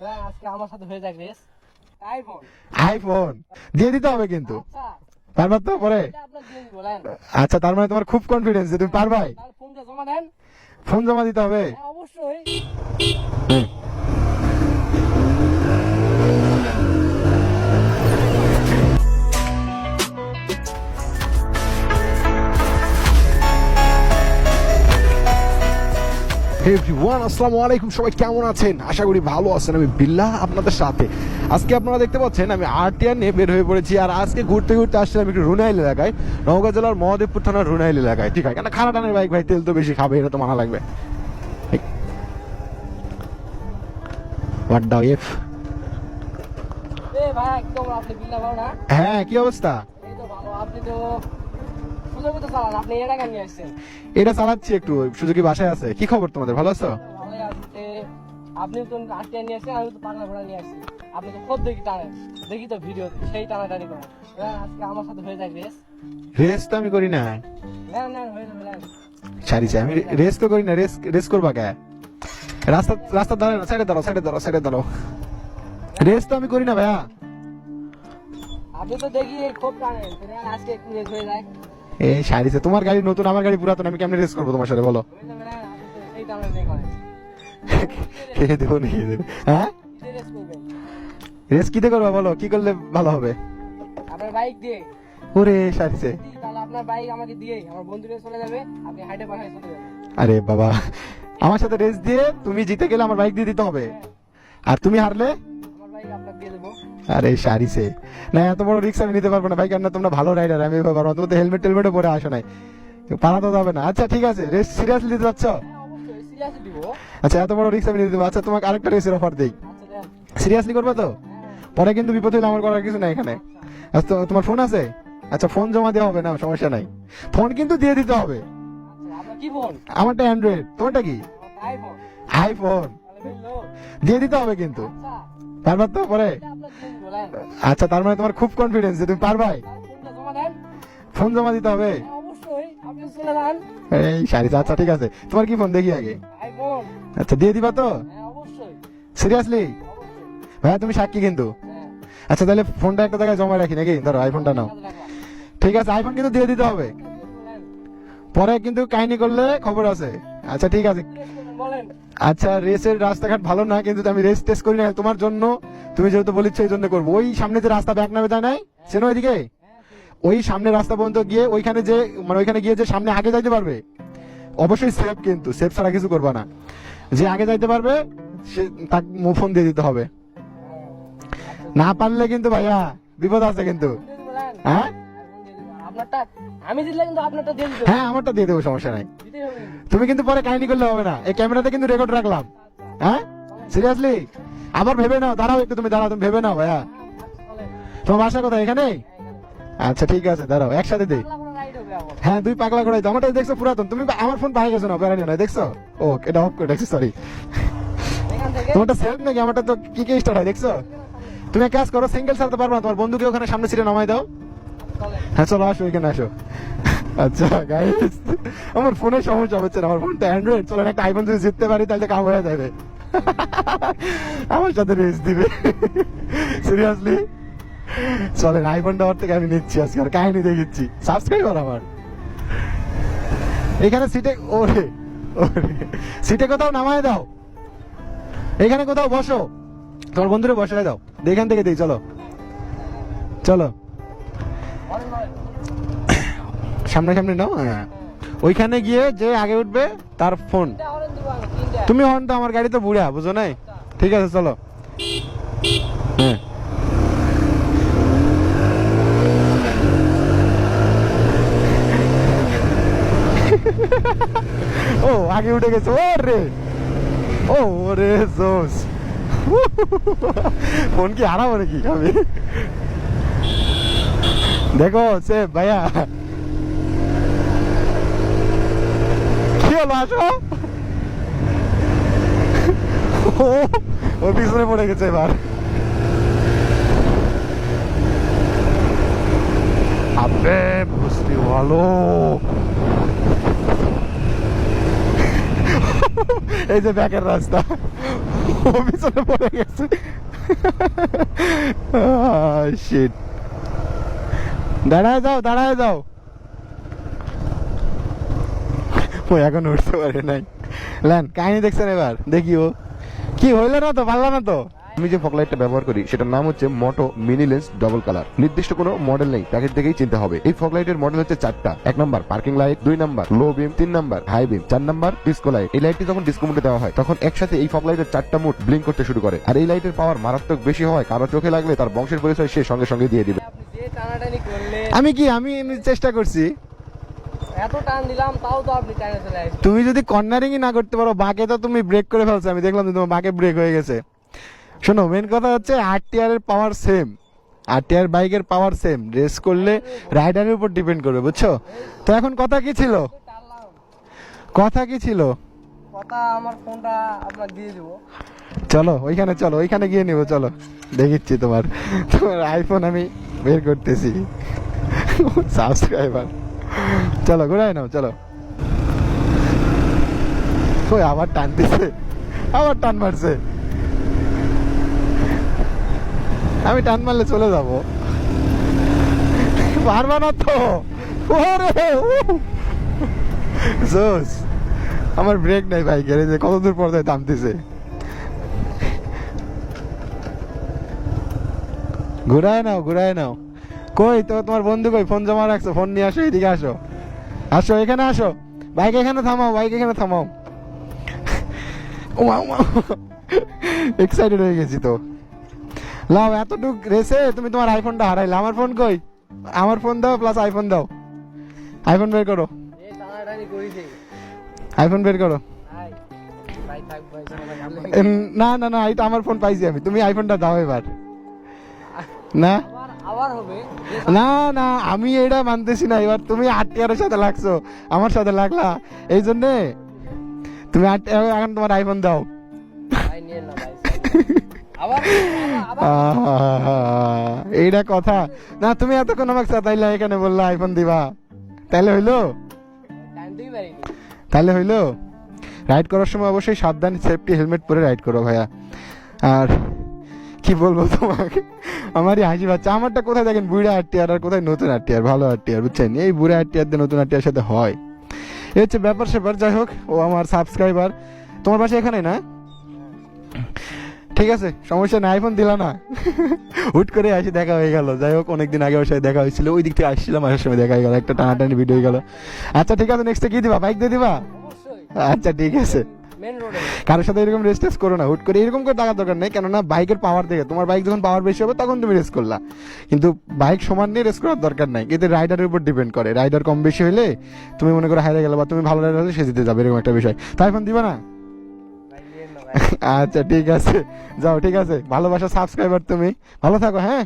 আজকে আমার সাথে হয়ে যাক রেস আইফোন আইফোন দিয়ে দিতে হবে কিন্তু আচ্ছা পারবা তো পরে এটা আপনার দিয়ে বলেন আচ্ছা তার মানে তোমার খুব কনফিডেন্স যে তুমি পারবাই তাহলে ফোনটা জমা দেন ফোন জমা দিতে হবে হ্যাঁ অবশ্যই এভরিওয়ান আসসালামু আলাইকুম, সবাই কেমন আছেন? আশা করি ভালো আছেন। আমি বিল্লাহ আপনাদের সাথে। আজকে আপনারা দেখতে পাচ্ছেন আমি আরটিআর নিয়ে বের হয়ে পড়েছি। আর আজকে ঘুরতে ঘুরতে আসছিলাম একটু রুনাইল এলাকায়, নওগাঁ জেলার মহাদেবপুর থানার রুনাইল এলাকায়। ঠিক আছে, কেন খানা টানের বাইক ভাই, তেল তো বেশি খাবে, এটা তো মানা লাগবে। What the if? এ ভাই একদম আপনি বিল্লা ভালো না হ্যাঁ, কি অবস্থা? এই তো ভালো আপনি তো সুযোগ তো চালান আপনি এটা কেন নিয়ে আসছেন এটা চালাচ্ছি একটু, সুযোগী বাসায় আছে। কি খবর তোমাদের, ভালো আছো? ভালোই আছে আপনি তো আটকে নিয়ে আসছেন আমি তো পাগলা ঘোড়া নিয়ে আসছি আপনি তো খুব দেখি টানেন দেখি তো ভিডিও সেই টানাটানি করেন আজকে আমার সাথে হয়ে যাক রেস রেস তো আমি করি না, নেন নেন হয়ে যাবে নেন সারিছে। আমি রেস তো করি না, রেস রেস করবা কে? রাস্তা রাস্তা দাঁড়ায় না, সাইডে দাঁড়াও, সাইডে দাঁড়াও, সাইডে দাঁড়াও। রেস তো আমি করি না ভাইয়া। আপনি তো দেখি খুব টানেন আজকে একটু রেস হয়ে যায় এই সারিছে, তোমার গাড়ি নতুন, আমার গাড়ি পুরাতন, আমি কেমনে রেস করবো তোমার সাথে বলো? হয়ে যাবে না আপনি তো সেই টানাটানি করেন খেয়ে দেবো না, খেয়ে দেবো। হ্যাঁ, কিসে রেস করবেন রেস কিতে করবা বলো, কি করলে ভালো হবে? আপনার বাইক দিয়ে ওরে সারিছে, তাহলে আপনার বাইক আমাকে দিয়ে আমার বন্ধুরা চলে যাবে আপনি হাইটে পাঠায় চলে যাবেন আরে বাবা, আমার সাথে রেস দিয়ে তুমি জিতে গেলে আমার বাইক দিয়ে দিতে হবে, আর তুমি হারলে আমার বাইক আপনাকে দিয়ে দেবো আরে সারিছে। না, এত বড় রিস্ক আমি নিতে পারবো না বাইক, আর না তোমরা ভালো রাইডার, আমি পারবো না। তুমি তো হেলমেট টেলমেটও পরে আসো নাই, পালাতে যাবে না। আচ্ছা ঠিক আছে, রেস সিরিয়াসলি নিতে যাচ্ছ? হ্যাঁ অবশ্যই সিরিয়াসলি দিব আচ্ছা, এত বড় রিস্ক আমি নিতে দেবো। আচ্ছা, তোমাকে আরেকটা রেসের অফার দিই, আচ্ছা দেন সিরিয়াসলি করবে তো? পরে কিন্তু বিপদ হলে আমার করার কিছু নাই এখানে। আচ্ছা, তোমার ফোন আছে? আচ্ছা, ফোন জমা দেওয়া হবে না, সমস্যা নাই, ফোন কিন্তু দিয়ে দিতে হবে। আচ্ছা আপনার কি ফোন আমারটা অ্যান্ড্রয়েড, তোমারটা কি? IPhone iPhone. তাহলে বললো দিয়ে দিতে হবে কিন্তু আচ্ছা পারবা তো পরে? এটা আপনার দিয়ে বলেন আচ্ছা, তার মানে তোমার খুব কনফিডেন্স যে তুমি পারবাই, ফোনটা জমা দেন ফোন জমা দিতে হবে। হ্যাঁ অবশ্যই আপনি চলে যান এই শাড়ি, আচ্ছা ঠিক আছে, তোমার কি ফোন দেখি আগে। আইফোন আচ্ছা, দিয়ে দিবা তো হ্যাঁ অবশ্যই সিরিয়াসলি? অবশ্যই ভাইয়া তুমি সাক্ষী কিন্তু। হ্যাঁ আচ্ছা, তাহলে ফোনটা একটা জায়গায় জমা রাখি নাকি, ধরো আইফোনটা নাও। কাজে লাগলাম ঠিক আছে, আইফোন কিন্তু দিয়ে দিতে হবে, বলেন পরে কিন্তু কাহিনী করলে খবর আছে। আচ্ছা ঠিক আছে। রেস করবেন বলেন আচ্ছা, রেসের রাস্তাঘাট ভালো না, কিন্তু আমি রেস টেস্ট করি না তোমার জন্য, তুমি যেহেতু বলিচ্ছ এই জন্য করবো। ওই সামনে যে রাস্তা ব্যাক নামে যায় নাই, চেনো ওইদিকে? ওই সামনে রাস্তা পর্যন্ত গিয়ে ওইখানে যে মানে ওইখানে গিয়ে যে সামনে আগে যাইতে পারবে, অবশ্যই সেফ, কিন্তু সেফ ছাড়া কিছু করবা না। যে আগে যাইতে পারবে সে তাকে ফোন দিয়ে দিতে হবে, না পারলে কিন্তু ভাইয়া বিপদ আছে কিন্তু। বলেন হ্যাঁ আপনারটা আমি দিলে কিন্তু আপনারটা দিয়ে দিতে হ্যাঁ, আমারটা দিয়ে দেবো, সমস্যা নাই। দিতে হবে কিন্তু। তুমি কিন্তু পরে কাহিনী করলে হবে না, এই ক্যামেরাতে কিন্তু রেকর্ড রাখলাম। হ্যাঁ সিরিয়াসলি, আবার ভেবে নাও, দাঁড়াও একটু, তুমি দাঁড়াও, তুমি ভেবে নাও ভাইয়া। বলেন তোমার বাসা কোথায়, এখানে? আচ্ছা ঠিক আছে, দাঁড়াও একসাথে দিই। পাগলা কোনো রাইড হবে আমার হ্যাঁ, দুই পাগলা করাই তো। আমারটা দেখছো পুরাতন, তুমি আমার ফোন পাই গেছো না, প্যারানি না, দেখছো? ও, এটা অফ করে দেখছি, সরি। এখান থেকে তোমারটা সেলফ নাকি? আমারটা তো কি কি স্টার্ট হয়, দেখছো? তুমি এক কাজ করো, সিঙ্গেল চালাতে পারবে না, তোমার বন্ধুকে ওখানে সামনে সিটে নামাই দাও। চলেন হ্যাঁ চলো, আসো এখানে আসো। আচ্ছা গাইস, আমার ফোনের সমস্যা হচ্ছে না, আমার ফোনটা অ্যান্ড্রয়েড। চলো, একটা আইফোন যদি জিততে পারি তাহলে কাম হয়ে যাবে। আমার সাথে রেস দিবে সিরিয়াসলি। চলেন, আইফোনটা ওর থেকে আমি নিচ্ছি আজকে, আর কাহিনী দেখিচ্ছি। সাবস্ক্রাইবার আমার এখানে সিটে, ওরে ওরে, সিটে কোথাও নামায় দাও, এখানে কোথাও বসো, তোমার বন্ধুরে বসায় দাও, এখান থেকে দিই। চলো চলো, বলেন বলেন সামনাসামনি নাও। হ্যাঁ, ওইখানে গিয়ে যে আগে উঠবে তার ফোন। এটা হরেন দিব আমি তিনটা তুমি হন তো, আমার গাড়ি তো বুড়া, বুঝো নাই? ঠিক আছে চলো। হ্যাঁ, ও আগে উঠে গেছে, ও রে, ও রে জোস। ফোন কি হারাবো নাকি আমি? দেখো সে ভাইয়া, কি হলো, আসো। ও পিছনে পড়ে গেছে এবার। আবে বুঝতে ভালো, এই যে ব্যাকের রাস্তা। ও পিছনে পড়ে গেছে। শিট, দাঁড়ায় যাও, দাঁড়ায় যাও। ও এখন উঠতে পারে নাই। লেন, কাহিনী দেখছেন এবার, দেখিও কি হইলো না তো, পারলা না তো। আমি যে ফগলাইটটা ব্যবহার করি সেটার নাম হচ্ছে মোটো মিনি লেন্স ডবল কালার। নির্দিষ্ট কোনো মডেল নেই, প্যাকেট দেখেই চিনতে হবে। এই ফগলাইটের মডেল হচ্ছে 4টা। 1 number parking light, 2 number low beam, 3 number high beam, 4 number disco light. এই লাইটটি যখন ডিসকো মোডে দেওয়া হয় তখন একসাথে এই ফগলাইটের 4টা মোড ব্লিঙ্ক করতে শুরু করে। আর এই লাইটের পাওয়ার মারাত্মক বেশি হয়, কারো চোখে লাগলে তার বংশের পরিচয় সে সঙ্গে সঙ্গে দিয়ে দিবে। আপনি যে টানাটানি করলেন, আমি চেষ্টা করছি। এত টান দিলাম তাও তো আপনি টানে চলে আসছেন। তুমি যদি কর্নারিংই না করতে পারো, বাঁকে তো তুমি ব্রেক করে ফেলছো। আমি দেখলাম যে তোমার বাঁকে ব্রেক হয়ে গেছে। শোনো, মেন কথা হচ্ছে আরটিআর এর পাওয়ার সেম, আরটিআর বাইকের পাওয়ার সেম। রেস করলে রাইডারের উপর ডিপেন্ড করবে, বুঝছো? তো এখন কথা কি ছিল? টানলাম, কথা কি ছিল? কথা আমার ফোনটা আপনাকে দিয়ে দেবো। চলো ওইখানে, চলো ওইখানে গিয়ে নিবো। চলো দেখিচ্ছি তোমার আইফোন আমি বের করতেছি। সাবস্ক্রাইবার, চলো ঘুরাই নাও, চলো। ওই আবার টান দিছে, আবার টান মারছে। আমি টান মারলে চলে যাব, পারবা না তো। ওরে জোস, আমার ব্রেক নাই বাইকের, এই যে কত দূর পর্যায়ে থামতেছে। ঘুরায় নাও, ঘুরায় নাও। কই তো তোমার বন্ধু কই? ফোন জমা রাখছো, ফোন নিয়ে আসো, এদিকে আসো, আসো এখানে আসো। বাইক এখানে থামাও, বাইক এখানে থামাও। এক্সাইটেড হয়ে গেছি তো। লাও, এতটুক রেসে তুমি তোমার আইফোনটা হারাইলে। আমার ফোন কই? আমার ফোন দাও, প্লাস আইফোন দাও। আইফোন বের করো, এই টানাটানি করেছে। আইফোন বের করো। ভাই, ভাই থাক ভাই, সময় লাগলে। না না না, এটা আমার ফোন পাইছি আমি। তুমি আইফোনটা দাও এবার। না আবার হবে। না না, আমি এটা মানতেছি না। এবার তুমি আরটিআর সাথে লাগছো, আমার সাথে লাগলা, এই জন্যে তুমি এখন তোমার আইফোন দাও। ভাই নিয়ে না ভাই, আবার আবার এইটা কথা না। তুমি এতক্ষণ আমাকে চাতাইলা, এখানে বললা আইফোন দিবা, তাহলে হইলো? টানতেই পারিনি। তাহলে হইলো? রাইড করার সময় অবশ্যই সাবধান, সেফটি হেলমেট পরে রাইড করো ভাইয়া। আর কি বলবো তোমাকে, আমারই হাসি পাচ্ছে। আমারটা কোথায় দেখেন বুড়া আরটিআর, আর কোথায় নতুন আরটিআর, ভালো আরটিআর, বুঝছেন? এই বুড়া আরটিআর দিয়ে নতুন আরটিআর সাথে হয়, এই হচ্ছে ব্যাপার স্যাপার। যাই হোক, ও আমার সাবস্ক্রাইবার। তোমার বাসা এখানে না? ঠিক আছে, সমস্যা নাই, আইফোন দিলা না। হুট করে আসি, দেখা হয়ে গেল। যাই হোক, অনেকদিন আগে ওর সাথে দেখা হয়েছিল, ওই দিক থেকে আসছিলাম, আসার সময় দেখা হয়ে গেল, একটা টানাটানি ভিডিও হয়ে গেল। আচ্ছা ঠিক আছে, নেক্সটে কি দিবা? বাইক দিয়ে দিবা? অবশ্যই আচ্ছা ঠিক আছে। মেন রোডে। কারোর সাথে এরকম রেস টেস করো না, হুট করে এরকম করে টাকার দরকার নেই। কেননা বাইকের পাওয়ার দেখে, তোমার বাইক যখন পাওয়ার বেশি হবে তখন তুমি রেস করলা, কিন্তু বাইক সমান নিয়ে রেস করার দরকার নাই। কিন্তু রাইডারের উপর ডিপেন্ড করে, রাইডার কম বেশি হলে তুমি মনে করো হারিয়ে গেলে, বা তুমি ভালো রাইডার হলে সে জিতে যাবে, এরকম একটা বিষয়। তাই ফোন দিবা না? ভাই নিয়ে না ভাই। আচ্ছা ঠিক আছে, যাও। ঠিক আছে, ভালোবাসা সাবস্ক্রাইবার তুমি, ভালো থাকো। হ্যাঁ।